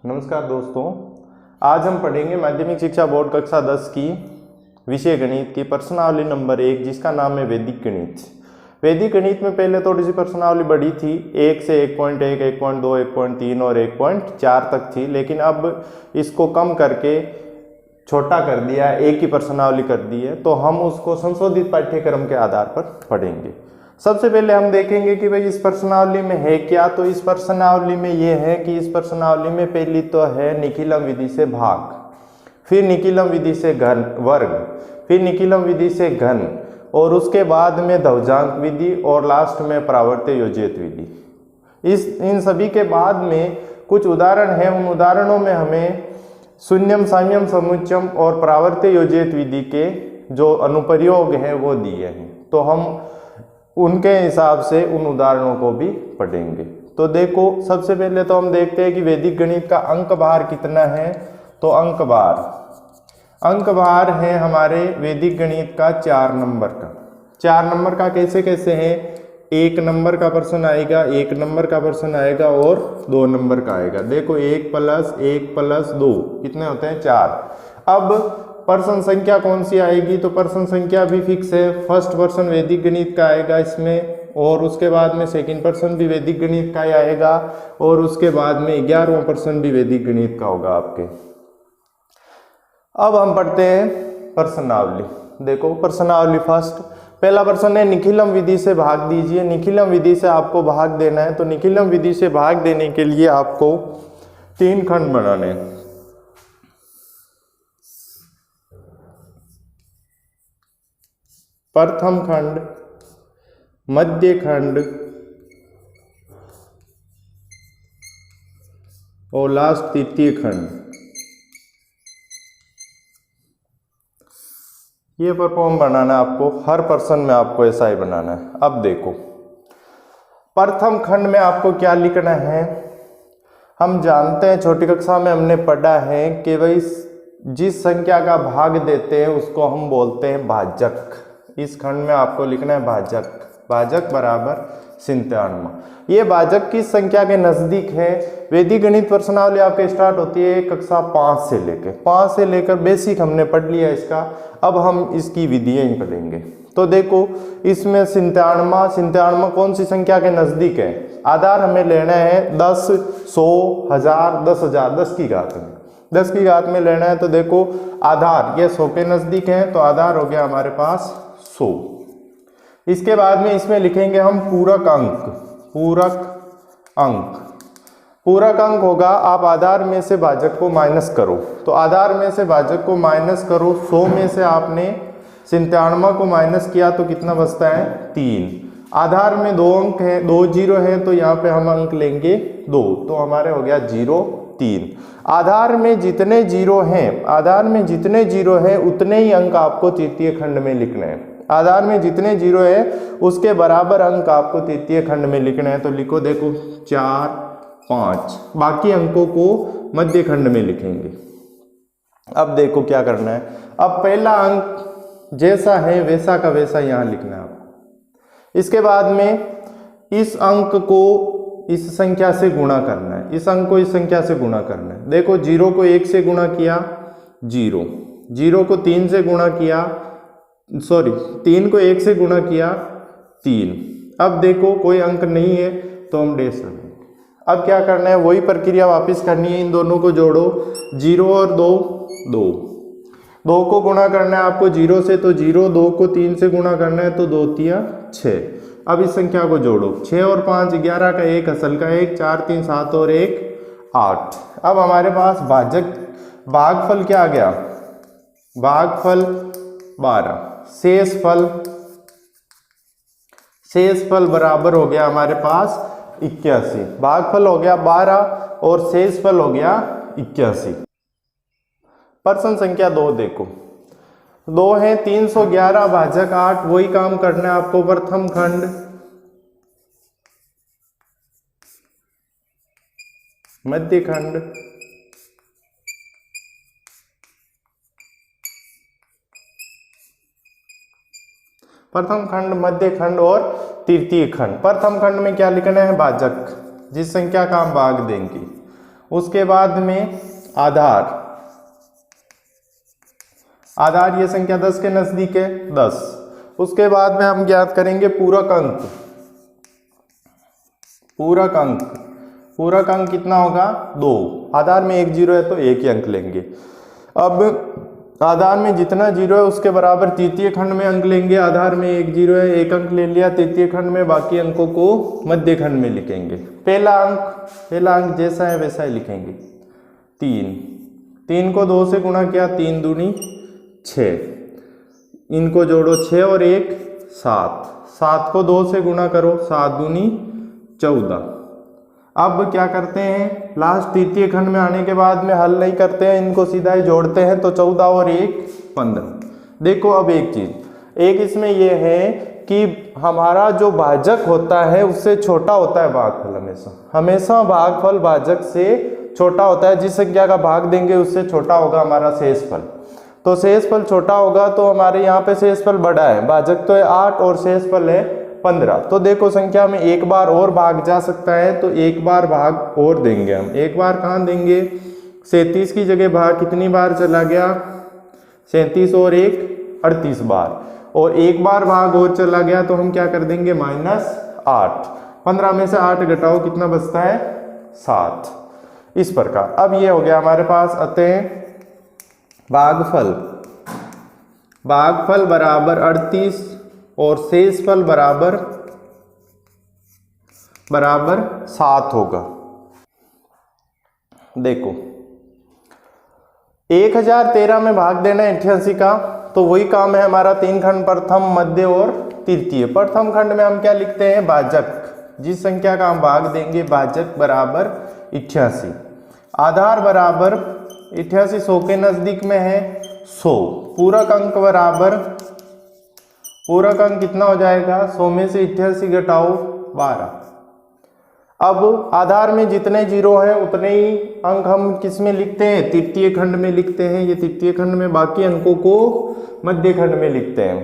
नमस्कार दोस्तों, आज हम पढ़ेंगे माध्यमिक शिक्षा बोर्ड कक्षा 10 की विषय गणित की प्रश्नावली नंबर 1, जिसका नाम है वैदिक गणित। वैदिक गणित में पहले थोड़ी सी प्रश्नावली बड़ी थी, 1 से 1.1, 1.2, 1.3 और 1.4 तक थी, लेकिन अब इसको कम करके छोटा कर दिया है, एक ही प्रश्नावली कर दी है। तो हम उसको संशोधित पाठ्यक्रम के आधार पर पढ़ेंगे। सबसे पहले हम देखेंगे कि भाई इस प्रश्नावली में है क्या। तो इस प्रश्नावली में ये है कि इस प्रश्नावली में पहली तो है निखिलम विधि से भाग, फिर निखिलम विधि से घन वर्ग, फिर निखिलम विधि से घन, और उसके बाद में ध्वजांक विधि और लास्ट में परावर्त्य योजित विधि। इन सभी के बाद में कुछ उदाहरण हैं। उन उदाहरणों में हमें शून्यम, साम्यम, समुच्चयम और परावर्त्य योजित विधि के जो अनुप्रयोग हैं वो दिए हैं। तो हम उनके हिसाब से उन उदाहरणों को भी पढ़ेंगे। तो देखो, सबसे पहले तो हम देखते हैं कि वैदिक गणित का अंक भार कितना है। तो अंक भार है हमारे वैदिक गणित का 4 नंबर का। 4 नंबर का कैसे कैसे है, 1 नंबर का प्रश्न आएगा, 1 नंबर का प्रश्न आएगा और 2 नंबर का आएगा। देखो 1 + 1 + 2 कितने होते हैं, 4। अब प्रश्न संख्या कौन सी आएगी, तो प्रश्न संख्या भी फिक्स है। फर्स्ट प्रश्न वैदिक गणित का आएगा इसमें, और उसके बाद में सेकंड प्रश्न भी वैदिक गणित का ही आएगा, और उसके बाद में 11वां प्रश्न भी वैदिक गणित का होगा आपके। अब हम पढ़ते हैं प्रश्नावली। देखो प्रश्नावली फर्स्ट, पहला प्रश्न है निखिलम विधि से भाग दीजिए। निखिलम विधि से आपको भाग देना है। तो निखिलम विधि से भाग देने के लिए आपको 3 खंड बनाने हैं। प्रथम खंड, मध्य खंड और लास्ट तृतीय खंड। ये परफॉर्म बनाना है आपको, हर पर्सन में आपको ऐसा ही बनाना है। अब देखो प्रथम खंड में आपको क्या लिखना है। हम जानते हैं, छोटी कक्षा में हमने पढ़ा है कि भाई जिस संख्या का भाग देते हैं उसको हम बोलते हैं भाजक। इस खंड में आपको लिखना है भाजक। भाजक बराबर 97। ये भाजक किस संख्या के नजदीक है। वैदिक गणित प्रश्नावली आपके स्टार्ट होती है कक्षा 5 से लेकर बेसिक हमने पढ़ लिया इसका। अब हम इसकी विधियां ही पढ़ेंगे। तो देखो इसमें 97 कौन सी संख्या के नजदीक है। आधार हमें लेना है 10, 100, 1000, 10,000, 10 की घात में। 10 की घात में लेना है। तो देखो आधार ये 100 के नजदीक है, तो आधार हो गया हमारे पास 100। इसके बाद में इसमें लिखेंगे हम पूरक अंक। पूरक अंक होगा, आप आधार में से भाजक को माइनस करो। तो आधार में से भाजक को माइनस करो। 100 में से आपने 97 को माइनस किया तो कितना बचता है, 3। आधार में 2 अंक है, 2 जीरो है, तो यहाँ पे हम अंक लेंगे 2, तो हमारे हो गया 0, 3। आधार में जितने जीरो हैं उतने ही अंक आपको तृतीय खंड में लिखने हैं। आधार में जितने जीरो है उसके बराबर अंक आपको तृतीय खंड में लिखना है। तो लिखो, देखो 4, 5, बाकी अंकों को मध्य खंड में लिखेंगे। अब देखो क्या करना है। अब पहला अंक जैसा है वैसा का वैसा यहाँ लिखना है आपको। इसके बाद में इस अंक को इस संख्या से गुणा करना है, इस अंक को इस संख्या से गुणा करना है। देखो 0 को 1 से गुणा किया 0, 0 को 3 से गुणा किया, 3 को 1 से गुणा किया 3। अब देखो कोई अंक नहीं है तो हम डैश लगाएंगे। अब क्या करना है, वही प्रक्रिया वापस करनी है। इन दोनों को जोड़ो, 0 और 2, 2 को गुणा करना है आपको 0 से, तो 0, 2 को 3 से गुणा करना है, तो 2 तिया 6। अब इस संख्या को जोड़ो, 6 और 5 11 का 1, असल का 1, 4 3 7 और 1 8। अब हमारे पास भागफल क्या आ गया, भागफल 12। शेष फल बराबर हो गया हमारे पास 81। भागफल हो गया 12 और शेष फल हो गया 81। प्रश्न संख्या 2 देखो, 2 है 311 भाजक 8। वही काम करना है आपको। प्रथम खंड, मध्य खंड, प्रथम खंड, मध्य खंड और तृतीय खंड। प्रथम खंड में क्या लिखना है, भाजक, जिस संख्या का हम भाग देंगे उसके बाद में आधार, आधार ये संख्या 10 के नजदीक है 10। उसके बाद में हम ज्ञात करेंगे पूरक अंक। पूरक अंक, पूरक अंक कितना होगा 2। आधार में 1 जीरो है तो 1 ही अंक लेंगे। अब आधार में जितना जीरो है उसके बराबर तृतीय खंड में अंक लेंगे। आधार में 1 जीरो है, 1 अंक ले लिया तृतीय खंड में, बाकी अंकों को मध्य खंड में लिखेंगे। पहला अंक जैसा है वैसा ही लिखेंगे 3। 3 को 2 से गुणा किया, 3 दूनी 6, इनको जोड़ो 6 और 1 7, 7 को 2 से गुणा करो, 7 दूनी 14। अब क्या करते हैं, लास्ट तृतीय खंड में आने के बाद में हल नहीं करते हैं, इनको सीधा ही जोड़ते हैं, तो 14 और 1 15। देखो अब एक चीज, एक इसमें यह है कि हमारा जो भाजक होता है उससे छोटा होता है भागफल। हमेशा भागफल भाजक से छोटा होता है। जिस संख्या का भाग देंगे उससे छोटा होगा हमारा शेषफल। तो शेषफल छोटा होगा तो हमारे यहाँ पे शेषफल बड़ा है। भाजक तो है 8 और शेषफल है 15। तो देखो संख्या में एक बार और भाग जा सकता है, तो एक बार भाग और देंगे हम। एक बार कहाँ देंगे, 37 की जगह भाग कितनी बार चला गया, 37 और 1 38 बार, और एक बार भाग और चला गया तो हम क्या कर देंगे -8। 15 में से 8 घटाओ कितना बचता है 7। इस प्रकार अब ये हो गया हमारे पास। अतः भागफल बराबर 38 और शेषफल बराबर 7 होगा। देखो 1013 में भाग देना 88 का, तो वही काम है हमारा 3 खंड, प्रथम मध्य और तृतीय। प्रथम खंड में हम क्या लिखते हैं, भाजक। जिस संख्या का हम भाग देंगे भाजक बराबर 88। आधार बराबर 88 100 के नजदीक में है 100। पूरक अंक बराबर, पूरक अंक कितना हो जाएगा, 100 में से 88 घटाओ 12। अब आधार में जितने जीरो हैं उतने ही अंक हम किस में लिखते हैं, तृतीय खंड में लिखते हैं। ये तृतीय खंड में, बाकी अंकों को मध्य खंड में लिखते हैं।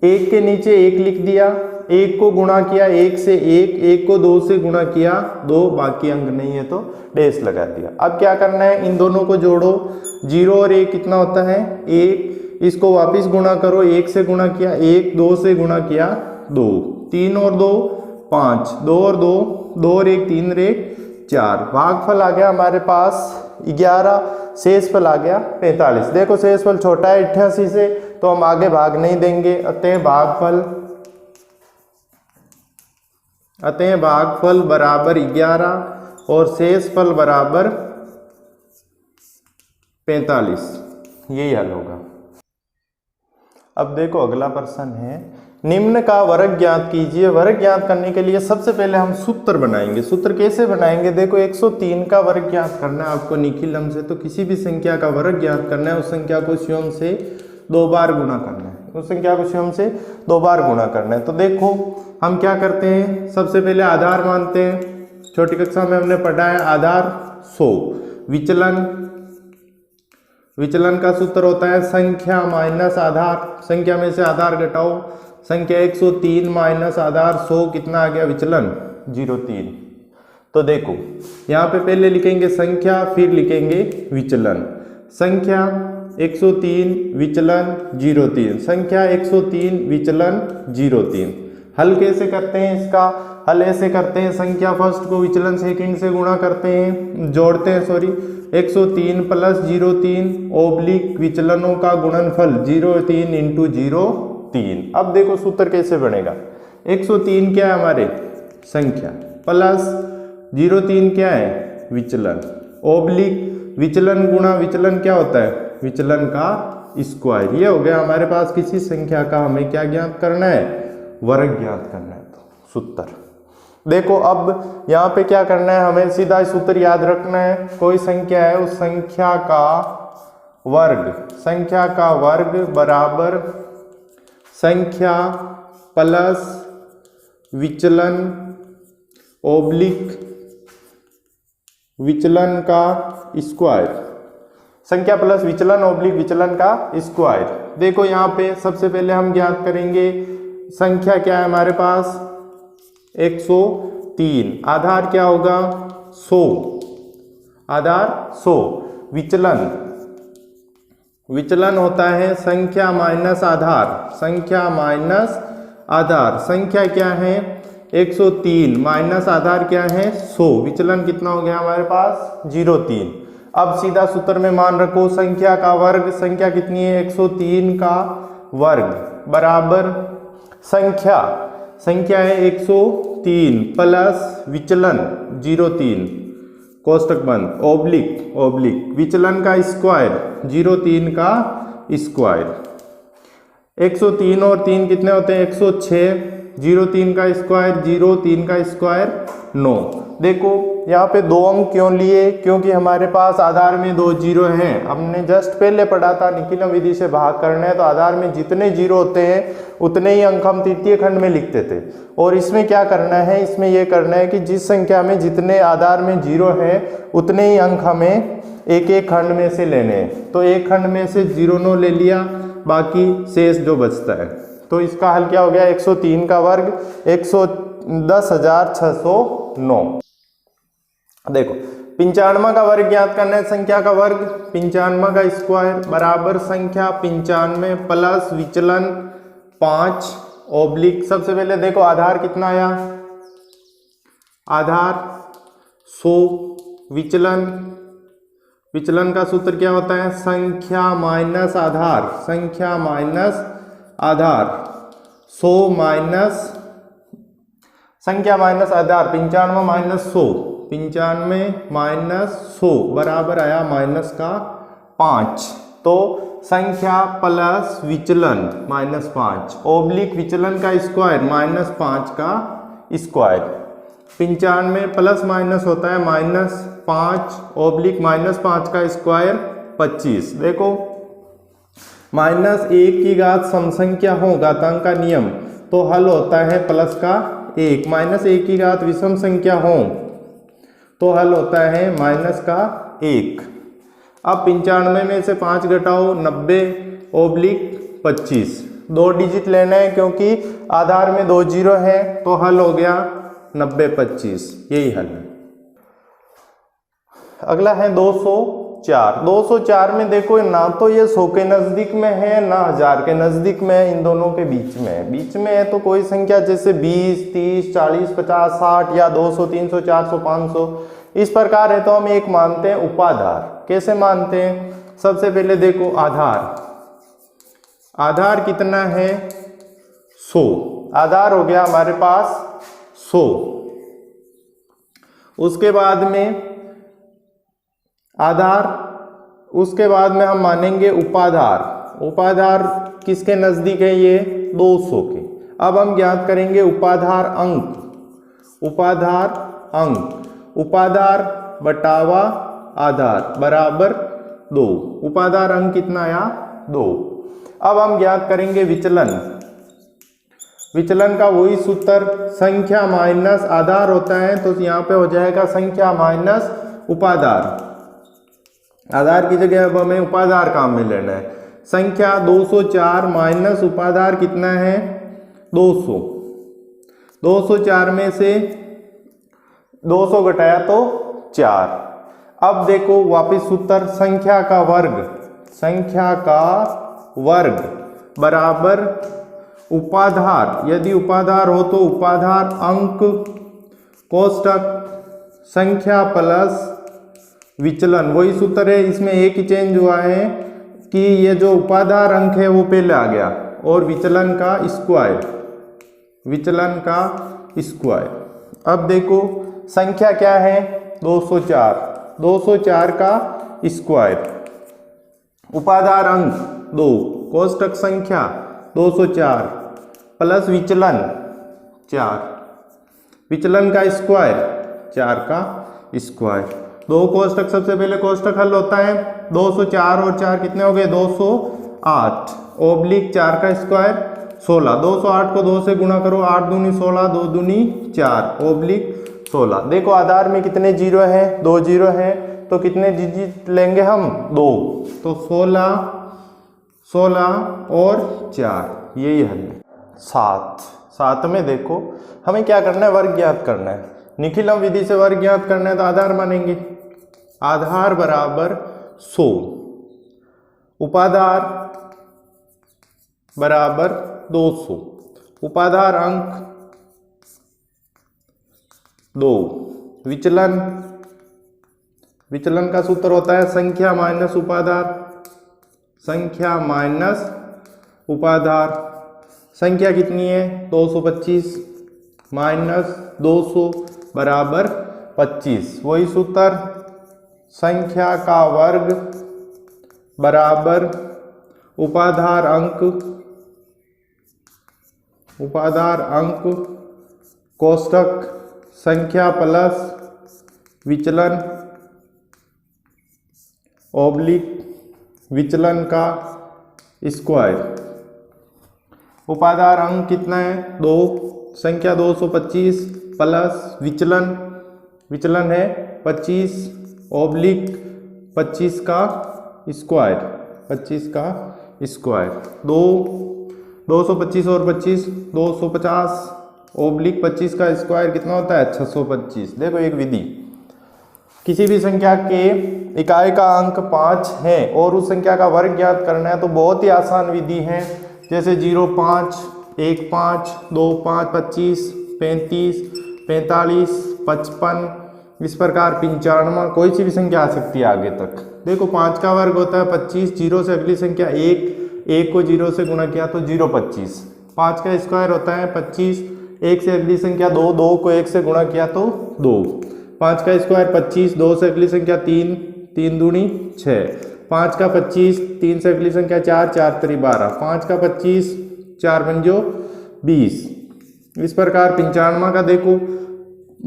1 के नीचे 1 लिख दिया, 1 को गुणा किया 1 से 1 को 2 से गुणा किया 2, बाकी अंक नहीं है तो डैश लगा दिया। अब क्या करना है, इन दोनों को जोड़ो, 0 और 1 कितना होता है 1, इसको वापस गुणा करो, 1 से गुणा किया 1, 2 से गुणा किया 2, 3 और 2 5, 2 और 2 2 और 1 3 और 1 4। भागफल आ गया हमारे पास 11, शेषफल आ गया 45। देखो शेषफल छोटा है 88 से, तो हम आगे भाग नहीं देंगे। अतः भागफल बराबर 11 और शेषफल बराबर 45। यही हल होगा। अब देखो अगला प्रश्न है, निम्न का वर्ग ज्ञात कीजिए। वर्ग ज्ञात करने के लिए सबसे पहले हम सूत्र बनाएंगे। सूत्र कैसे बनाएंगे, देखो 103 का वर्ग ज्ञात करना है आपको निखिल हमसे, तो किसी भी संख्या का वर्ग ज्ञात करना है, उस संख्या को स्वयं से 2 बार गुणा करना है। उस संख्या को स्वयं से 2 बार गुणा करना है। तो देखो हम क्या करते हैं, सबसे पहले आधार मानते हैं। छोटी कक्षा में हमने पढ़ा है आधार 100। विचलन का सूत्र होता है संख्या माइनस आधार। संख्या में से आधार घटाओ, संख्या 103 माइनस आधार 100 कितना आ गया विचलन 03। तो देखो यहाँ पे पहले लिखेंगे संख्या, फिर लिखेंगे विचलन। संख्या 103 विचलन 03, संख्या 103 विचलन 03। हल कैसे करते हैं इसका, हल ऐसे करते हैं, संख्या फर्स्ट को विचलन सेकंड से गुणा करते हैं, जोड़ते हैं 103 प्लस 03 ओब्लिक विचलनों का गुणनफल 03 इंटू 03। अब देखो सूत्र कैसे बनेगा, 103 क्या है हमारे संख्या, प्लस 03 क्या है विचलन, ओब्लिक विचलन गुणा विचलन क्या होता है विचलन का स्क्वायर। ये हो गया हमारे पास किसी संख्या का हमें क्या ज्ञात करना है, वर्ग ज्ञात करना है। तो सूत्र देखो, अब यहाँ पे क्या करना है, हमें सीधा सूत्र याद रखना है। कोई संख्या है, उस संख्या का वर्ग बराबर संख्या प्लस विचलन ओब्लिक विचलन का स्क्वायर, संख्या प्लस विचलन ओब्लिक विचलन का स्क्वायर। देखो यहाँ पे सबसे पहले हम ज्ञात करेंगे संख्या क्या है हमारे पास 103, आधार क्या होगा 100, आधार 100, विचलन होता है संख्या माइनस आधार, संख्या माइनस आधार, संख्या क्या है 103 माइनस आधार क्या है 100, विचलन कितना हो गया हमारे पास 0,3। अब सीधा सूत्र में मान रखो संख्या का वर्ग, संख्या कितनी है 103 का वर्ग बराबर संख्या है 103 प्लस विचलन 0,3 कोष्टक बंद ओब्लिक विचलन का स्क्वायर 0,3 का स्क्वायर, 103 और 3 कितने होते हैं 106, 0,3 का स्क्वायर 0,3 का स्क्वायर 9। देखो यहाँ पे 2 अंक क्यों लिए, क्योंकि हमारे पास आधार में 2 जीरो हैं। हमने जस्ट पहले पढ़ा था निखिलम विधि से भाग करना है तो आधार में जितने जीरो होते हैं उतने ही अंक हम तृतीय खंड में लिखते थे। और इसमें क्या करना है, इसमें यह करना है कि जिस संख्या में जितने आधार में जीरो है उतने ही अंक हमें एक एक खंड में से लेने हैं। तो एक खंड में से 0,9 ले लिया, बाकी शेष जो बचता है। तो इसका हल क्या हो गया 103 का वर्ग 110,609। देखो 95 का वर्ग ज्ञात करना है, संख्या का वर्ग 95 का स्क्वायर बराबर संख्या 95 प्लस विचलन 5 ओब्लिक, सबसे पहले देखो आधार कितना आया, आधार 100, विचलन का सूत्र क्या होता है संख्या माइनस आधार, संख्या माइनस आधार 100 माइनस संख्या माइनस आधार 95 माइनस 100, 95 माइनस 100 बराबर आया माइनस का 5। तो संख्या प्लस विचलन माइनस 5 ओब्लिक विचलन का स्क्वायर माइनस 5 का स्क्वायर, 95 प्लस माइनस होता है माइनस 5 ओब्लिक माइनस 5 का स्क्वायर 25। देखो माइनस 1 की घात समसंख्या हो घातांक का नियम तो हल होता है प्लस का 1, माइनस 1 की घात विषम संख्या हो तो हल होता है माइनस का 1। अब 95 में से 5 घटाओ 90 ओब्लिक 25, 2 डिजिट लेना है क्योंकि आधार में 2 जीरो है तो हल हो गया 90 25, यही हल है। अगला है 204। 204 में देखो ना तो ये 100 के नजदीक में है ना 1000 के नजदीक में है, इन दोनों के बीच में है। बीच में है तो कोई संख्या जैसे 20 30 40 50 60 या 200 300 400 500 इस प्रकार है तो हम एक मानते हैं उपाधार। कैसे मानते हैं, सबसे पहले देखो आधार कितना है 100, आधार हो गया हमारे पास 100। उसके बाद में आधार, उसके बाद में हम मानेंगे उपाधार, उपाधार किसके नजदीक है ये 200 के। अब हम ज्ञात करेंगे उपाधार अंक, उपाधार बटावा आधार बराबर 2, उपाधार अंक कितना आया 2। अब हम ज्ञात करेंगे विचलन का वही सूत्र संख्या माइनस आधार होता है तो यहाँ पे हो जाएगा संख्या माइनस उपाधार, आधार की जगह अब हमें उपाधार काम में लेना है। संख्या 204 माइनस उपाधार कितना है 200, 204 में से 200 घटाया तो 4। अब देखो वापिस सूत्र संख्या का वर्ग बराबर उपाधार, यदि उपाधार हो तो उपाधार अंक कोष्टक संख्या प्लस विचलन, वही सूत्र है। इसमें एक ही चेंज हुआ है कि ये जो उपाधार अंक है वो पहले आ गया और विचलन का स्क्वायर। अब देखो संख्या क्या है 204, 204 का स्क्वायर, उपाधार अंक 2 कोष्टक संख्या 204 प्लस विचलन 4, विचलन का स्क्वायर 4 का स्क्वायर। 2 कोष्टक, सबसे पहले कोष्टक हल होता है 204 और 4 कितने हो गए 208 ओब्लिक 4 का स्क्वायर 16, 208 को 2 से गुणा करो 8 दूनी 16 2 दूनी 4 ओब्लिक 16। देखो आधार में कितने जीरो हैं 2 जीरो हैं तो कितने डिजिट लेंगे हम 2, तो 16 और 4, यही हल है। 7 में देखो हमें क्या करना है वर्ग ज्ञात करना है, निखिलम विधि से वर्ग ज्ञात करना है तो आधार मानेंगे आधार बराबर 100, उपाधार बराबर 200, उपाधार अंक 2, विचलन का सूत्र होता है संख्या माइनस उपाधार, संख्या माइनस उपाधार। संख्या कितनी है 225 माइनस 200 बराबर 25, वही सूत्र संख्या का वर्ग बराबर उपाधार अंक कोष्ठक संख्या प्लस विचलन ऑब्लिक विचलन का स्क्वायर। उपाधार अंक कितना है 2, संख्या 225 प्लस विचलन है 25 ऑब्लिक 25 का स्क्वायर, 25 का स्क्वायर। 225 और 25 250 ऑब्लिक 25 का स्क्वायर कितना होता है 625। देखो एक विधि, किसी भी संख्या के इकाई का अंक 5 है और उस संख्या का वर्ग ज्ञात करना है तो बहुत ही आसान विधि है। जैसे 0, 5, 1, 5, 2, 5, 25, 35, 45, 55, इस प्रकार 95, कोई सी भी संख्या आ सकती है आगे तक। देखो 5 का वर्ग होता है 25, 0 से अगली संख्या 1 को 0 से गुणा किया तो 0, 25। 5 का स्क्वायर होता है 25, 1 से अगली संख्या 2 को 1 से गुणा किया तो 2। 5 का स्क्वायर 25, 2 से अगली संख्या 3 दूनी 6। 5 का 25, 3 से अगली संख्या 4 3 12। 5 का 25, 4 पंजो 20। इस प्रकार 95 का देखो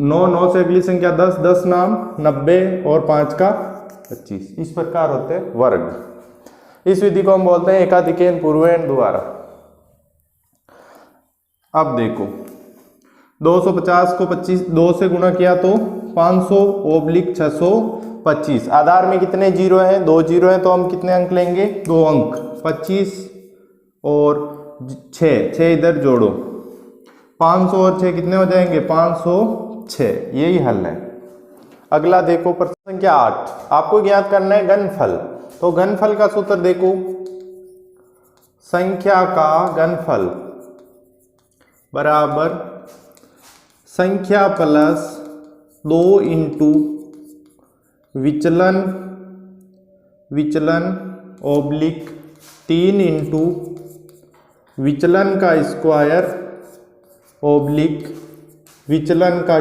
9 से अगली संख्या 10 नाम 90 और 5 का 25। इस प्रकार होते हैं वर्ग। इस विधि को हम बोलते हैं एकाधिकेन पूर्वेण द्वारा। अब देखो 250 को 2 से गुणा किया तो 500 ऑब्लिक 625। आधार में कितने जीरो हैं 2 जीरो हैं तो हम कितने अंक लेंगे 2 अंक 25 और 6 इधर जोड़ो 500 और 6 कितने हो जाएंगे 506। यही हल है। अगला देखो प्रश्न संख्या 8, आपको ज्ञात करना है घनफल। तो घनफल का सूत्र देखो, संख्या का घनफल बराबर संख्या प्लस 2 इंटू विचलन ऑब्लिक 3 इंटू विचलन का स्क्वायर ऑब्लिक विचलन का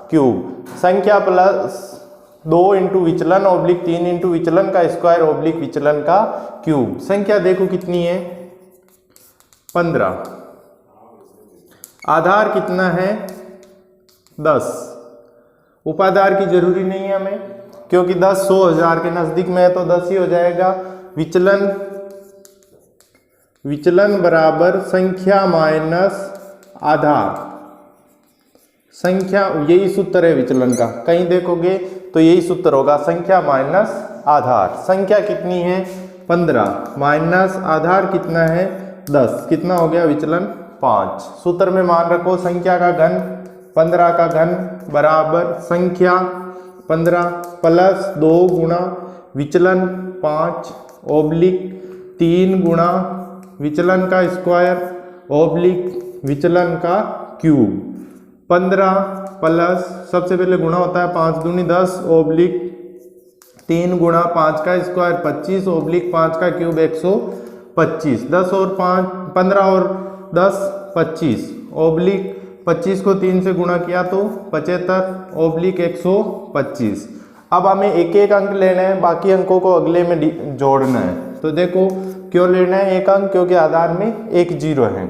क्यूब। संख्या प्लस 2 इंटू विचलन ऑब्लिक 3 इंटू विचलन का स्क्वायर ऑब्लिक विचलन का क्यूब। संख्या देखो कितनी है 15। आधार कितना है 10। उपाधार की जरूरी नहीं है हमें क्योंकि 10 100 1000 के नजदीक में है तो 10 ही हो जाएगा। विचलन बराबर संख्या माइनस आधार। संख्या यही सूत्र है विचलन का, कहीं देखोगे तो यही सूत्र होगा संख्या माइनस आधार। संख्या कितनी है 15 माइनस आधार कितना है 10, कितना हो गया विचलन 5। सूत्र में मान रखो संख्या का घन 15 का घन बराबर संख्या 15 प्लस 2 गुणा विचलन 5 ऑब्लिक 3 गुणा विचलन का स्क्वायर ऑब्लिक विचलन का क्यूब। 15 प्लस सबसे पहले गुणा होता है 5 दूनी 10 ऑब्लिक 3 गुणा 5 का स्क्वायर 25 ऑब्लिक 5 का क्यूब 125। 10 और 5 15 और 10 25 ऑब्लिक 25 को 3 से गुणा किया तो 75 ऑब्लिक 125। अब हमें एक एक अंक लेना है, बाकी अंकों को अगले में जोड़ना है। तो देखो क्यों लेना है एक अंक, क्योंकि आधार में एक जीरो है।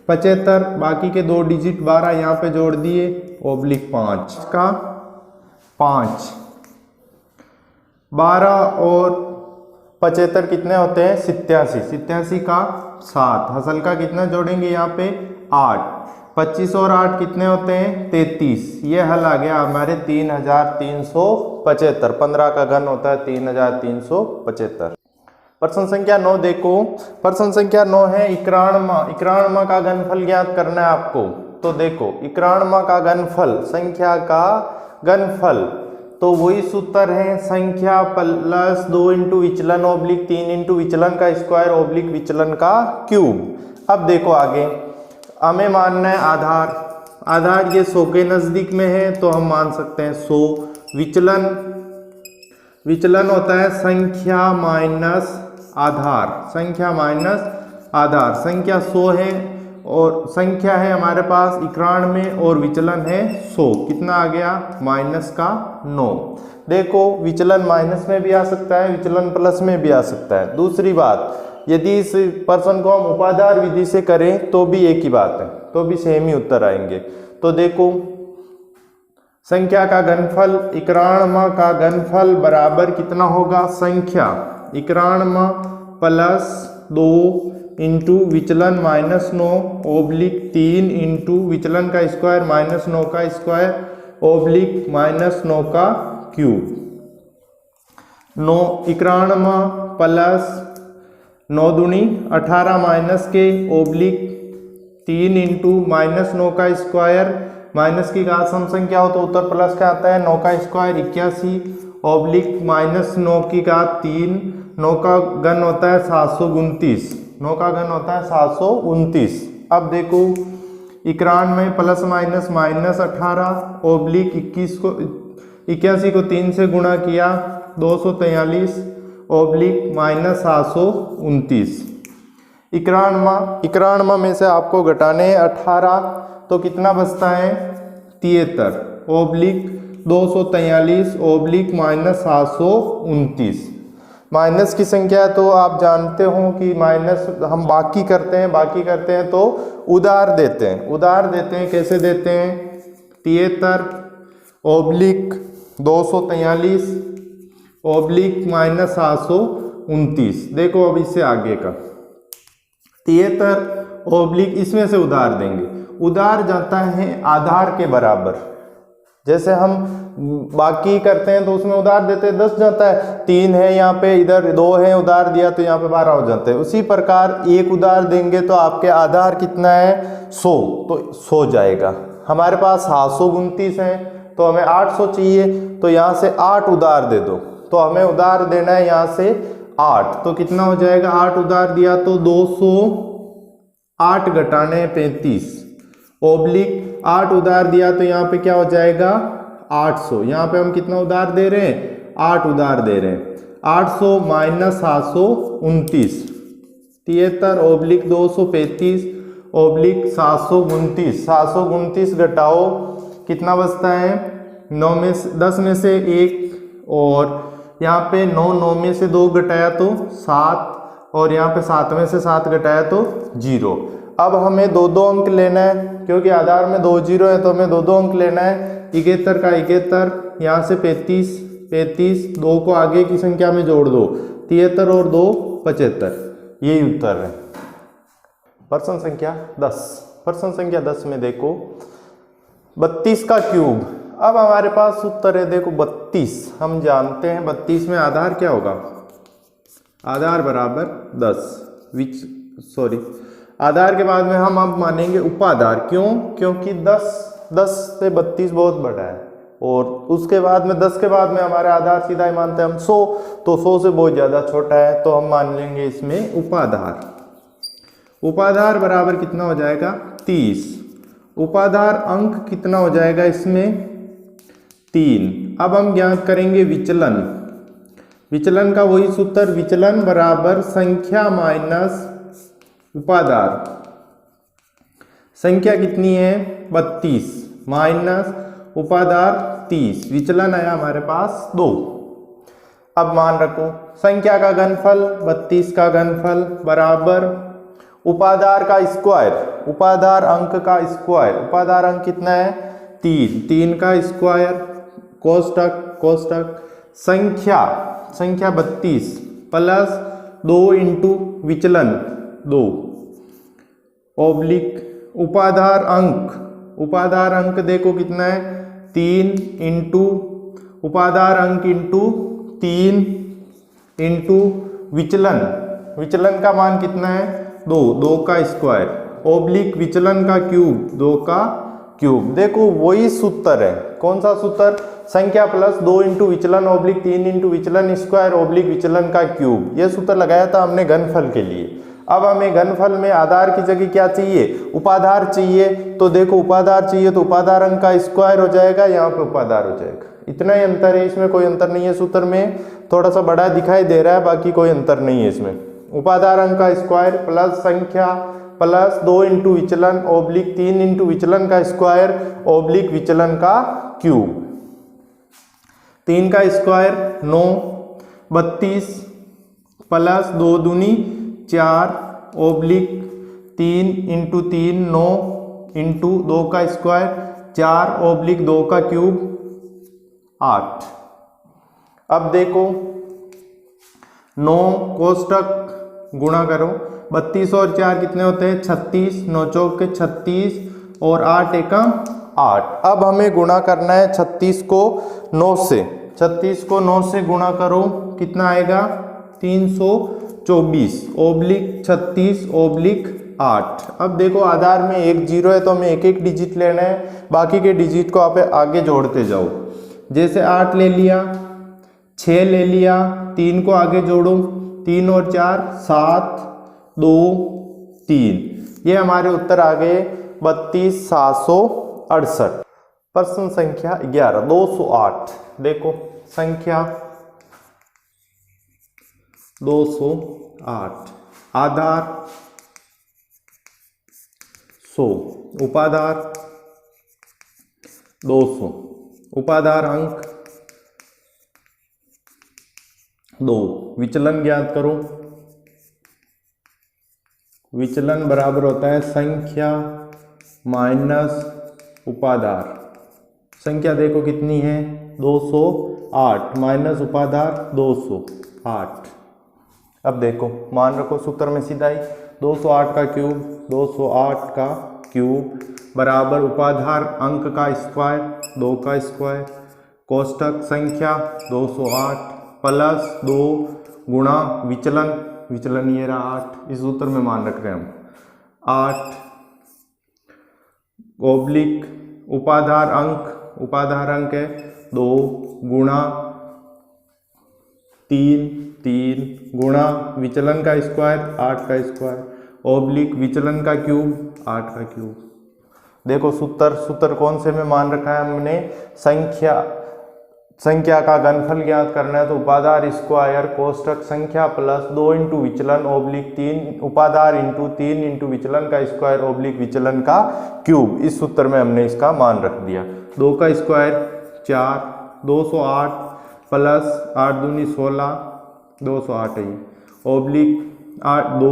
75 बाकी के 2 डिजिट 12 यहाँ पे जोड़ दिए ऑब्लिक 5 का 5। 12 और 75 कितने होते हैं 87। 87 का 7। हसल का कितना जोड़ेंगे यहाँ पे 8। 25 और 8 कितने होते हैं 33। ये हल आ गया हमारे 3375। 15 का घन होता है 3375। प्रश्न संख्या 9 देखो। प्रश्न संख्या 9 है 91। 91 का घनफल ज्ञात करना है आपको। तो देखो इक्राणमा का घनफल, संख्या का घनफल, तो वही सूत्र है संख्या प्लस 2 इंटू विचलन ऑब्लिक 3 इंटू विचलन का स्क्वायर ऑब्लिक विचलन का क्यूब। अब देखो आगे हमें मानना है आधार, आधार ये 100 के नज़दीक में है तो हम मान सकते हैं 100। विचलन, विचलन होता है संख्या माइनस आधार, संख्या माइनस आधार। संख्या 100 है और संख्या है हमारे पास 91 और विचलन है 100, कितना आ गया माइनस का 9। देखो विचलन माइनस में भी आ सकता है, विचलन प्लस में भी आ सकता है। दूसरी बात, यदि इस प्रश्न को हम उपाधार विधि से करें तो भी एक ही बात है, तो भी सेम ही उत्तर आएंगे। तो देखो संख्या का घनफल, 91 का घनफल बराबर कितना होगा, संख्या 91 प्लस 2 इंटू विचलन माइनस 9 ऑब्लिक 3 इंटू विचलन का स्क्वायर माइनस 9 का स्क्वायर ऑब्लिक माइनस 9 का क्यूब। 9 91 प्लस 9 दूनी 18 माइनस के ऑब्लिक 3 इंटू माइनस 9 का स्क्वायर, माइनस की घात सम संख्या हो तो उत्तर प्लस का आता है, 9 का स्क्वायर 81 ऑब्लिक माइनस 9 की घात 3, 9 का घन होता है 729, 9 का घन होता है 729। अब देखो 91 प्लस माइनस माइनस 18 ऑब्लिक 81 को 3 से गुणा किया 243 ऑब्लिक माइनस 729। 91 में से आपको घटाने हैं 18 तो कितना बचता है 73 ऑब्लिक 243 ऑब्लिक माइनस 729। माइनस की संख्या तो आप जानते हो कि माइनस हम बाकी करते हैं तो उधार देते हैं, उधार देते हैं, कैसे देते हैं 73 ऑब्लिक 243 ऑब्लिक माइनस 729। देखो अब इससे आगे का 73 ऑब्लिक इसमें से उधार देंगे, उधार जाता है आधार के बराबर। जैसे हम बाकी करते हैं तो उसमें उधार देते हैं 10 जाता है, 3 है यहाँ पे, इधर 2 है उधार दिया तो यहाँ पे 12 हो जाते हैं। उसी प्रकार एक उधार देंगे तो आपके आधार कितना है 100, तो 100 जाएगा। हमारे पास 729 है तो हमें 800 चाहिए, तो यहाँ से 8 उधार दे दो, तो हमें उधार देना है यहाँ से 8, तो कितना हो जाएगा 8 उधार दिया तो 208 घटाने 35 ऑब्लिक 8 उधार दिया तो यहाँ पे क्या हो जाएगा 800। यहाँ पे हम कितना उधार दे रहे हैं 8 उधार दे रहे हैं, 800 माइनस 729 73 ऑब्लिक 235 ऑब्लिक 729, 729 घटाओ कितना बचता है 9 में से 10 में से 1 और यहाँ पे 9 में से 2 घटाया तो 7 और यहाँ पे 7 में से 7 घटाया तो 0। अब हमें 2 अंक लेना है क्योंकि आधार में 2 0 है तो हमें 2 अंक लेना है। 71 का 71, यहाँ से 35, 2 को आगे की संख्या में जोड़ दो 73 और 2 75, यही उत्तर है। प्रश्न संख्या 10, प्रश्न संख्या 10 में देखो 32 का क्यूब। अब हमारे पास उत्तर है देखो 32, हम जानते हैं 32 में आधार क्या होगा, आधार बराबर 10 आधार के बाद में हम अब मानेंगे उपाधार। क्यों? क्योंकि 10 से 32 बहुत बड़ा है और उसके बाद में 10 के बाद में हमारे आधार सीधा ही मानते हैं हम 100, तो 100 से बहुत ज़्यादा छोटा है तो हम मान लेंगे इसमें उपाधार। उपाधार बराबर कितना हो जाएगा 30। उपाधार अंक कितना हो जाएगा इसमें 3। अब हम ज्ञात करेंगे विचलन। विचलन का वही सूत्र, विचलन बराबर संख्या माइनस उपाधार। संख्या कितनी है 32 माइनस उपाधार 30, विचलन आया हमारे पास 2। अब मान रखो संख्या का घनफल 32 का घनफल बराबर उपाधार का स्क्वायर, उपाधार अंक का स्क्वायर, उपाधार अंक कितना है 3 का स्क्वायर कोष्टक संख्या 32 प्लस 2 इंटू विचलन 2 ऑब्लिक उपाधार अंक देखो कितना है 3 इंटू उपाधार अंक इंटू 3 इंटू विचलन का मान कितना है 2 का स्क्वायर ओब्लिक विचलन का क्यूब, 2 का क्यूब। देखो वही सूत्र है, कौन सा सूत्र, संख्या प्लस 2 इंटू विचलन ओब्लिक 3 इंटू विचलन स्क्वायर ओब्लिक विचलन का क्यूब। ये सूत्र लगाया था हमने घनफल के लिए। अब हमें घनफल में आधार की जगह क्या चाहिए, उपाधार चाहिए। तो देखो उपाधार चाहिए तो उपाधार अंक का स्क्वायर हो जाएगा, यहाँ पे उपाधार हो जाएगा। इतना ही अंतर है, इसमें कोई अंतर नहीं है। सूत्र में थोड़ा सा बड़ा दिखाई दे रहा है, बाकी कोई अंतर नहीं है इसमें। उपाधार अंक का स्क्वायर प्लस संख्या प्लस 2 इंटू विचलन ओब्लिक 3 इंटू विचलन का स्क्वायर ओब्लिक विचलन का क्यूब। 3 का स्क्वायर 9, 32 प्लस 2 दूनी 4 ओब्लिक 3 इंटू 3 9 इंटू 2 का स्क्वायर 4 ओब्लिक 2 का क्यूब 8। अब देखो 9 कोष्टक गुणा करो, 32 और 4 कितने होते हैं 36, 9 चौक के 36 और 8 एकम 8। अब हमें गुणा करना है 36 को 9 से, 36 को 9 से गुणा करो, कितना आएगा 324 ओब्लिक 36 ओब्लिक 8। अब देखो आधार में एक 0 है तो हमें एक एक डिजिट लेना है, बाकी के डिजिट को आप आगे जोड़ते जाओ। जैसे 8 ले लिया, 6 ले लिया, 3 को आगे जोड़ो, 3 और 4 7 2 3। ये हमारे उत्तर आ गए 32,768। प्रश्न संख्या 11 208। देखो संख्या 208, आधार 100, उपाधार 200, उपाधार अंक 2। विचलन ज्ञात करो। विचलन बराबर होता है संख्या माइनस उपाधार। संख्या देखो कितनी है 208 माइनस उपाधार 208। अब देखो मान रखो सूत्र में सीधा ही 208 का क्यूब, 208 का क्यूब बराबर उपाधार अंक का स्क्वायर 2 का स्क्वायर कोष्टक संख्या 208 प्लस 2 गुणा विचलन, विचलन ये रहा 8। इस सूत्र में मान रख रहे हैं हम 8 ओब्लिक उपाधार अंक है 2 गुणा 3 गुणा विचलन का स्क्वायर 8 का स्क्वायर ओब्लिक विचलन का क्यूब 8 का क्यूब। देखो सूत्र कौन से में मान रखा है हमने, संख्या का घनफल ज्ञात करना है तो उपाधार स्क्वायर कोष्टक संख्या प्लस 2 इंटू विचलन ओब्लिक 3 उपाधार इंटू 3 इंटू विचलन का स्क्वायर ओब्लिक विचलन का क्यूब। इस सूत्र में हमने इसका मान रख दिया। 2 का स्क्वायर 4, 208 प्लस 8 दूनी 16 208 है ओब्लिक 8 2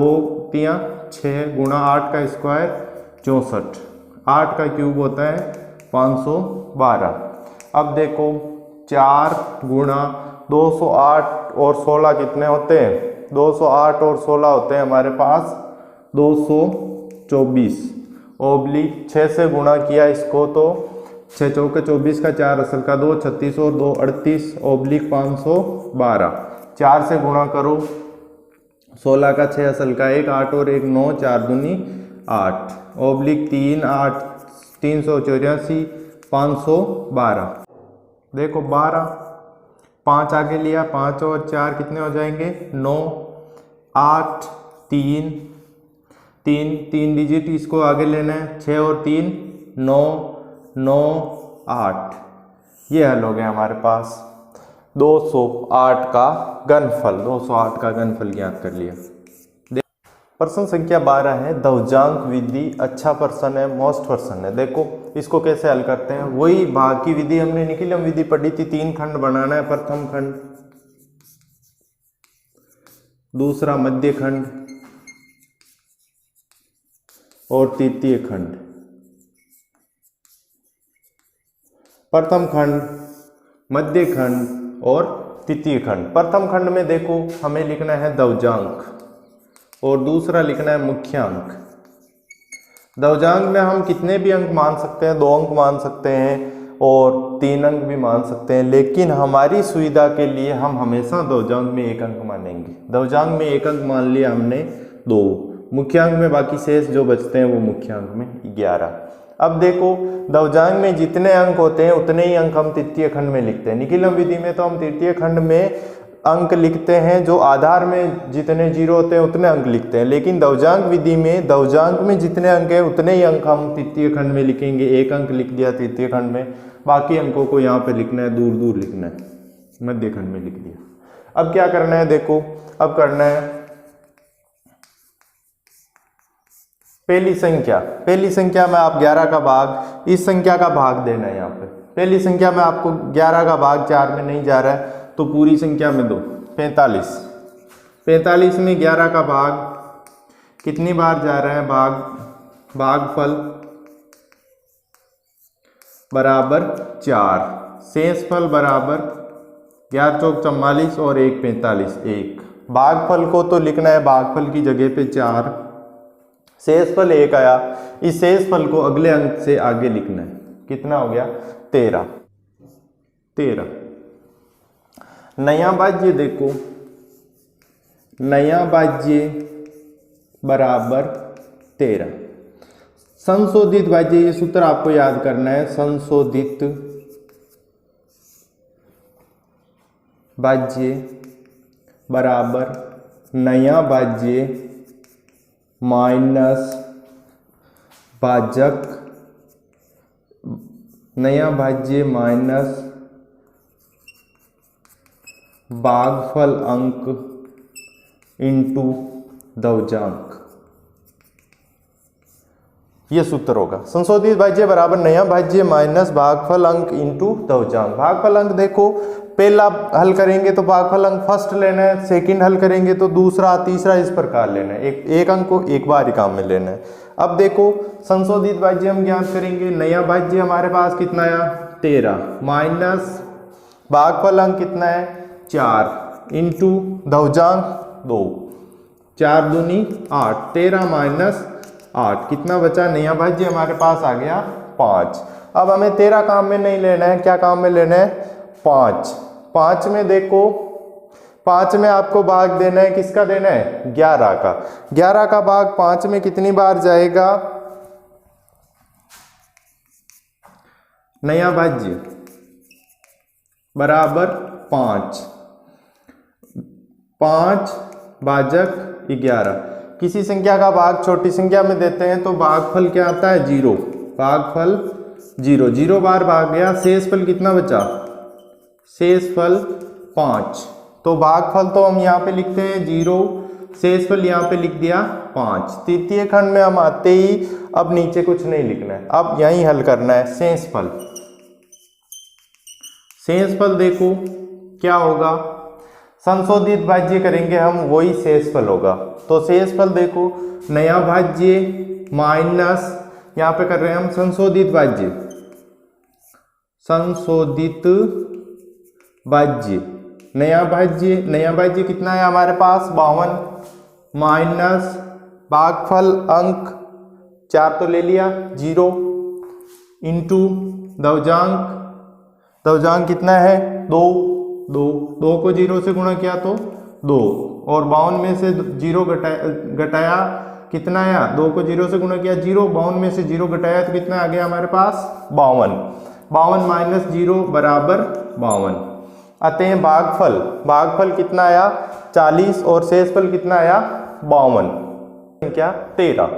3 6 गुणा 8 का स्क्वायर 64। 8 का क्यूब होता है 512। अब देखो 4 गुणा 208 और 16 कितने होते हैं, 208 और 16 होते हैं हमारे पास 224 ओब्लिक 6 से गुणा किया इसको तो 6 चौके 24 का 4 असल का 2 36 और 2 38 ओब्लिक 512। 4 से गुणा करो 16 का 6 असल का 1 8 और 1 9 4 दूनी 8 ओब्लिक 3 8 384 512। देखो 12 5 आगे लिया 5 और 4 कितने हो जाएंगे 9 8 3 डिजिट इसको आगे लेना है 6 और 3 9 9 8। ये हल हो गया हमारे पास 208 का घनफल। 208 का घनफल ज्ञात कर लिया। प्रश्न संख्या 12 है ध्वजांक विधि अच्छा प्रश्न है, मोस्ट प्रश्न है। देखो इसको कैसे हल करते हैं, वही भाग की विधि हमने निखिलम विधि पढ़ी थी। 3 खंड बनाना है, प्रथम खंड, दूसरा मध्य खंड और तृतीय खंड। प्रथम खंड, मध्य खंड और तृतीय खंड। प्रथम खंड में देखो हमें लिखना है ध्वजांक और दूसरा लिखना है मुख्यांक। ध्वजांक में हम कितने भी अंक मान सकते हैं, 2 अंक मान सकते हैं और 3 अंक भी मान सकते हैं, लेकिन हमारी सुविधा के लिए हम हमेशा ध्वजांक में 1 अंक मानेंगे। ध्वजांक में 1 अंक मान लिया हमने 2, मुख्य अंक में, बाकी शेष जो बचते हैं वो मुख्य अंक में 11। अब देखो दवजांग में जितने अंक होते हैं उतने ही अंक हम तृतीय खंड में लिखते हैं। निखिलम विधि में तो हम तृतीय खंड में अंक लिखते हैं, जो आधार में जितने जीरो होते हैं उतने अंक लिखते हैं, लेकिन दवजांग विधि में दवजांग में जितने अंक हैं उतने ही अंक हम तृतीय खंड में लिखेंगे। एक अंक लिख दिया तृतीय खंड में, बाकी अंकों को यहाँ पे लिखना है, दूर दूर लिखना है, मध्य खंड में लिख दिया। अब क्या करना है, देखो अब करना है पहली संख्या में आप 11 का भाग, इस संख्या का भाग देना है। यहाँ पे पहली संख्या में आपको 11 का भाग 4 में नहीं जा रहा है तो पूरी संख्या में दो, 45 में 11 का भाग कितनी बार जा रहा है, भागफल बराबर 4, शेषफल बराबर 11 चौक 44 और 1 45, 1। भागफल को तो लिखना है भागफल की जगह पे 4, शेषफल 1 आया, इस शेषफल को अगले अंक से आगे लिखना है। कितना हो गया, 13। नया भाज्य देखो, नया भाज्य बराबर 13। संशोधित भाज्य, ये सूत्र आपको याद करना है, संशोधित भाज्य बराबर नया भाज्य माइनस भाजक, नया भाज्य माइनस भागफल अंक इंटू दवजांक, ये सूत्र होगा। संशोधित भाज्य बराबर नया भाज्य माइनस भागफल अंक इंटू दवजांक। भागफल अंक देखो, पहला हल करेंगे तो भागफल अंक फर्स्ट लेना है, सेकंड हल करेंगे तो दूसरा, तीसरा, इस प्रकार लेना है, एक अंक को एक बार ही काम में लेना है। अब देखो संशोधित भाज्य हम ज्ञात करेंगे, नया भाज्य हमारे पास कितना आया, 13 माइनस भागफल अंक कितना है, 4 इंटू दवजांक 2, 4 दूनी 8, 13 माइनस 8 कितना बचा, नया भाज्य हमारे पास आ गया 5। अब हमें 13 काम में नहीं लेना है, क्या काम में लेना है, 5 में देखो, 5 में आपको भाग देना है, किसका देना है, 11 का। 11 का भाग 5 में कितनी बार जाएगा, नया भाज्य बराबर 5 भाजक 11। किसी संख्या का भाग छोटी संख्या में देते हैं तो भागफल क्या आता है, 0, भागफल 0 बार भाग गया, शेषफल कितना बचा, शेषफल 5। तो भागफल तो हम यहाँ पे लिखते हैं 0, शेषफल यहाँ पे लिख दिया 5। तृतीय खंड में हम आते ही अब नीचे कुछ नहीं लिखना है, अब यहीं हल करना है। शेषफल देखो क्या होगा, संशोधित भाज्य करेंगे हम, वही शेषफल होगा। तो शेषफल देखो, नया भाज्य माइनस, यहाँ पे कर रहे हैं हम संशोधित भाज्य, संशोधित भाज्य, नया भाज्य कितना है हमारे पास, 52 माइनस भागफल अंक 4 तो ले लिया 0 इंटू दवजांक कितना है, 2 को 0 से गुणा किया तो 2, और 52 में से 0 घटाया कितना आया, 2 को 0 से गुणा किया 0, 52 में से 0 घटाया तो कितना आ गया हमारे पास, 52 माइनस 0 बराबर 52। अतः भागफल कितना आया, 40 और शेषफल कितना आया, 52। क्या 13।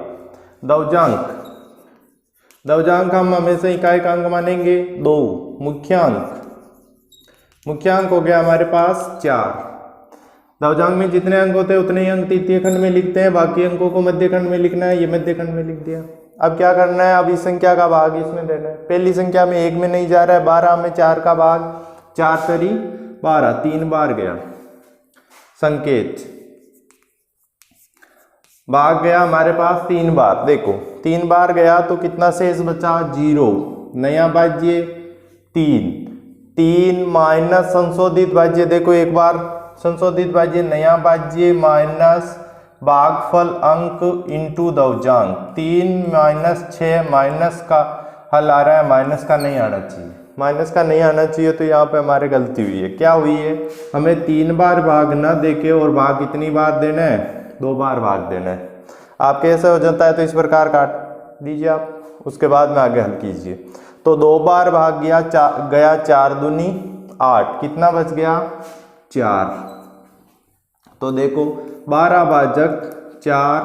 दवजांक हम हमेशा इकाई का अंक मानेंगे 2, मुख्यांक हो गया हमारे पास 4। दवजांक में जितने अंक होते हैं उतने ही अंक तृतीय खंड में लिखते हैं, बाकी अंकों को मध्य खंड में लिखना है, ये मध्य खंड में लिख दिया। अब क्या करना है, अब इस संख्या का भाग इसमें देना है। पहली संख्या में 1 में नहीं जा रहा है, 12 में 4 का भाग, 4 तरी 12, 3 बार गया, संकेत भाग गया हमारे पास 3 बार। देखो 3 बार गया तो कितना शेष बचा, 0। नया भाज्य 3 माइनस संशोधित भाज्य, देखो एक बार संशोधित भाज्य, नया भाज्य माइनस भागफल अंक इंटू दवजांक, 3 माइनस 6, माइनस का हल आ रहा है, माइनस का नहीं आना चाहिए, तो यहाँ पे हमारे गलती हुई है। क्या हुई है, हमें 3 बार भाग ना देके और भाग कितनी बार देना है, 2 बार भाग देना है। आपके ऐसे हो जाता है तो इस प्रकार काट दीजिए आप, उसके बाद में आगे हल कीजिए। तो 2 बार भाग गया गया 4 दूनी 8, कितना बच गया 4। तो देखो 12 भाजक 4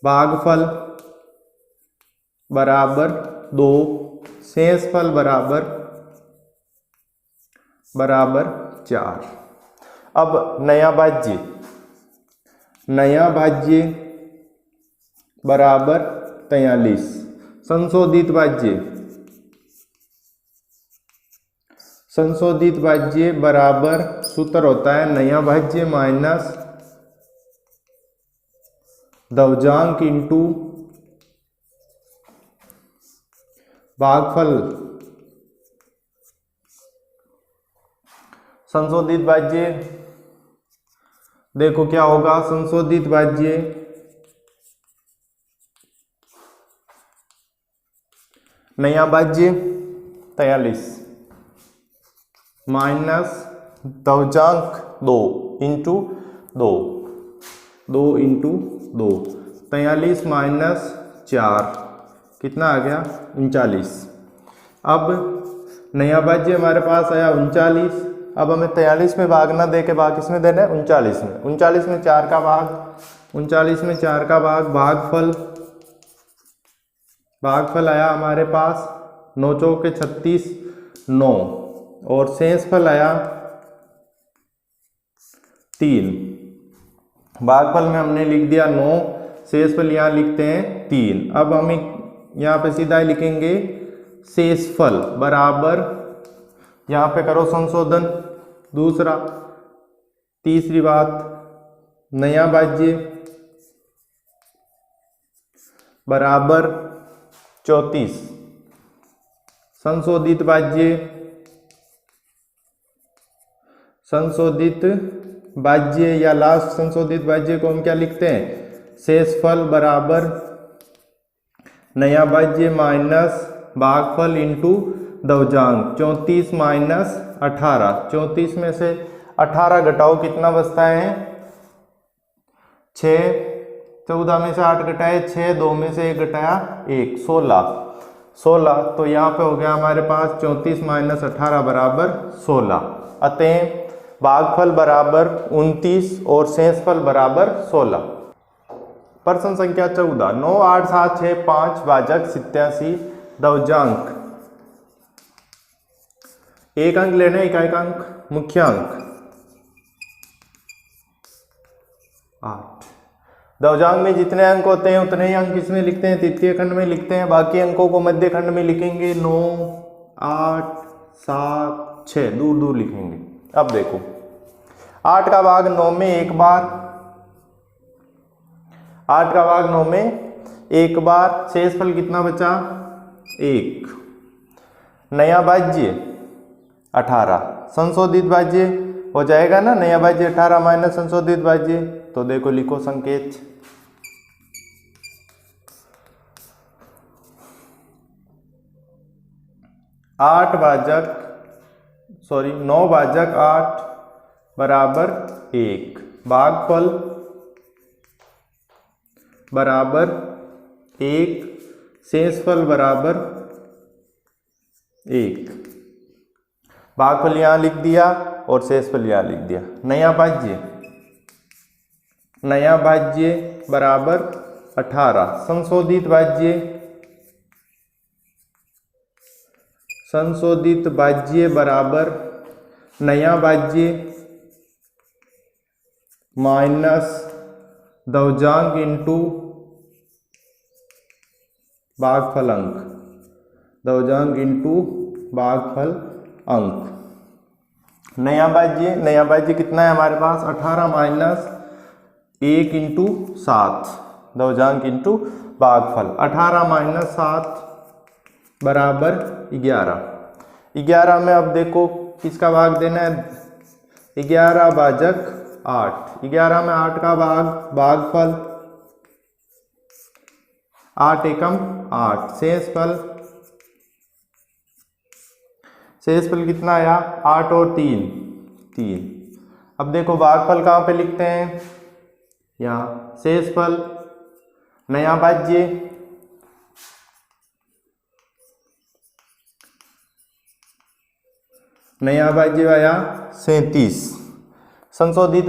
भागफल बराबर 2, शेषफल बराबर 4। अब नया भाज्य बराबर 43, संशोधित भाज्य बराबर सूत्र होता है नया भाज्य माइनस दवजांक इंटू भागफल। संशोधित भाज्य देखो क्या होगा, संशोधित भाज्य नया भाज्य 43 माइनस दवजांक 2 इंटू 2 इंटू 2, 43 माइनस 4 कितना आ गया 39। अब नया भाज्य हमारे पास आया 39। अब हमें 43 में भाग ना दे के भाग किसमें देना है 39 में। 39 में 4 का भाग, भागफल आया हमारे पास 9 चौके 36 9, और शेषफल आया 3। भागफल में हमने लिख दिया 9, शेषफल यहाँ लिखते हैं 3। अब हम यहाँ पे सीधा ही लिखेंगे शेषफल बराबर, यहाँ पे करो संशोधन दूसरा। तीसरी बात नया भाज्य बराबर 34, संशोधित भाज्य या लास्ट संशोधित भाज्य को हम क्या लिखते हैं, शेषफल बराबर नया भाज्य माइनस भागफल इंटू दवजांक। 34 माइनस 18, 34 में से 18 घटाओ कितना बचता है 6, 14 में से 8 घटाए 6, 2 में से 1 घटाया 1, 16। तो यहाँ पे हो गया हमारे पास 34 माइनस 18 बराबर 16। अतः भागफल बराबर 29 और शेषफल बराबर 16। प्रश्न संख्या 14, 9 8 7 6 5 भाजक 87 दवजांक। एक अंक लेने, इकाई अंक मुख्यांक 8। दवजांक में जितने अंक होते हैं उतने ही अंक इसमें लिखते हैं, तृतीय खंड में लिखते हैं। बाकी अंकों को मध्य खंड में लिखेंगे, 9 8 7 6 दूर दूर लिखेंगे। अब देखो 8 का भाग 9 में एक बार, 8 का भाग 9 में एक बार, शेषफल कितना बचा 1। नया भाज्य 18, संशोधित भाज्य हो जाएगा ना, नया भाज्य 18 माइनस संशोधित भाज्य। तो देखो लिखो संकेत 9 भाजक 8 बराबर 1, भागफल बराबर 1, शेषफल बराबर 1। भागफल यहाँ लिख दिया और शेषफल यहाँ लिख दिया। नया भाज्य बराबर 18, संशोधित भाज्य बराबर नया भाज्य माइनस दवजांक इंटू भागफल अंक, दवजांक इंटू भागफल अंक। नया भाज्य कितना है हमारे पास 18 माइनस 1 इंटू 7, दवजांक इंटू भागफल। 18 माइनस 7 बराबर 11। 11 में अब देखो किसका भाग देना है, 11 भाजक 8। 11 में 8 का भागफल 8 एकम 8, शेषफल कितना आया 8 और 3। अब देखो भागफल कहाँ पे लिखते हैं, यहाँ शेषफल नया भाज्य आया 37। संशोधित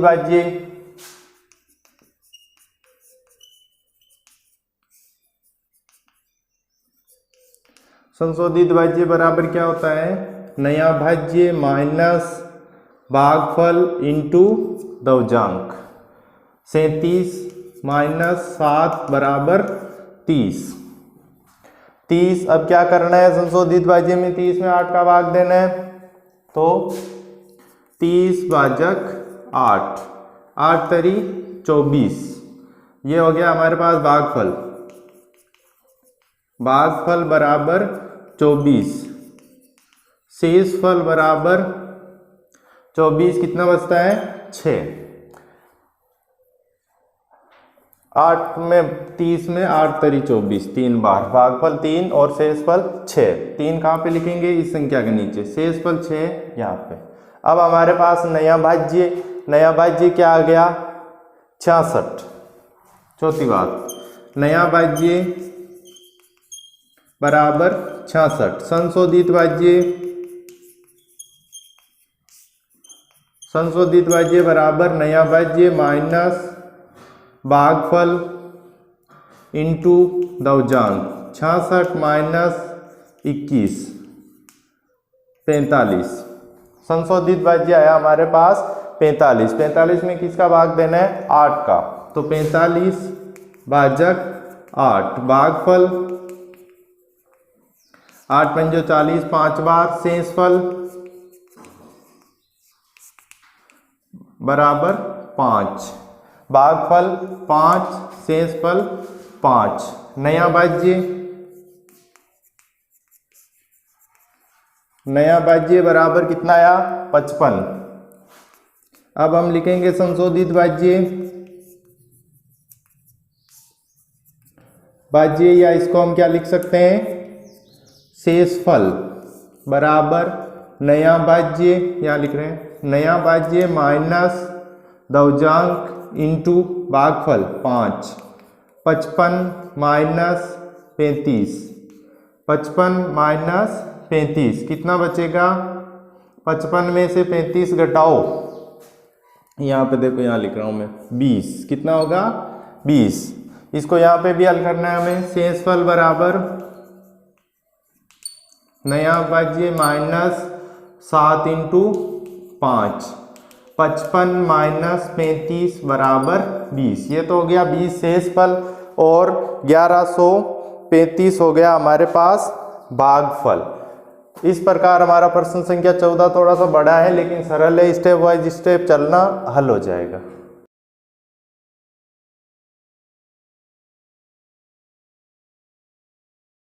भाज्य बराबर क्या होता है, नया भाज्य माइनस भागफल इंटू दवजांक। 37 माइनस 7 बराबर 30। 30 अब क्या करना है, संशोधित भाज्य में 30 में 8 का भाग देना है, तो 30 भाजक 8, 8 तरी 24। ये हो गया हमारे पास भागफल बराबर 24। शेषफल बराबर 24, कितना बचता है 6। 8 में 30 में 8 तरी 24, 3 बार भागफल 3 और शेषफल 6। 3 कहाँ पे लिखेंगे, इस संख्या के नीचे, शेषफल 6 यहाँ पे। अब हमारे पास नया भाज्य क्या आ गया 66। चौथी बात, नया भाज्य बराबर 66। संशोधित भाज्य बराबर नया भाज्य माइनस भागफल इंटू दवजांक। 66 माइनस 21 45। संशोधित भाज्य आया हमारे पास 45। 45 में किसका भाग देना है, 8 का, तो 45 भाजक 8। भागफल 8 पंजो 40, 5 बार। शेषफल बराबर 5। भागफल 5, शेषफल 5। नया भाज्य बराबर कितना आया 55। अब हम लिखेंगे संशोधित भाज्य या इसको हम क्या लिख सकते हैं, शेषफल बराबर नया भाज्य, यहाँ लिख रहे हैं नया भाज्य माइनस दवजांक इंटू भागफल 5। 55 माइनस 35, 55 माइनस 35 कितना बचेगा, 55 में से 35 घटाओ, यहाँ पे देखो यहाँ लिख रहा हूँ मैं 20, कितना होगा 20। इसको यहाँ पे भी हल करना है हमें। शेषफल बराबर नया भाज्य माइनस 7 इंटू 5। 55 माइनस 35 बराबर 20। ये तो हो गया 20 शेषफल और 1135 हो गया हमारे पास भागफल। इस प्रकार हमारा प्रश्न संख्या 14 थोड़ा सा बड़ा है लेकिन सरल है, स्टेप वाइज स्टेप चलना हल हो जाएगा।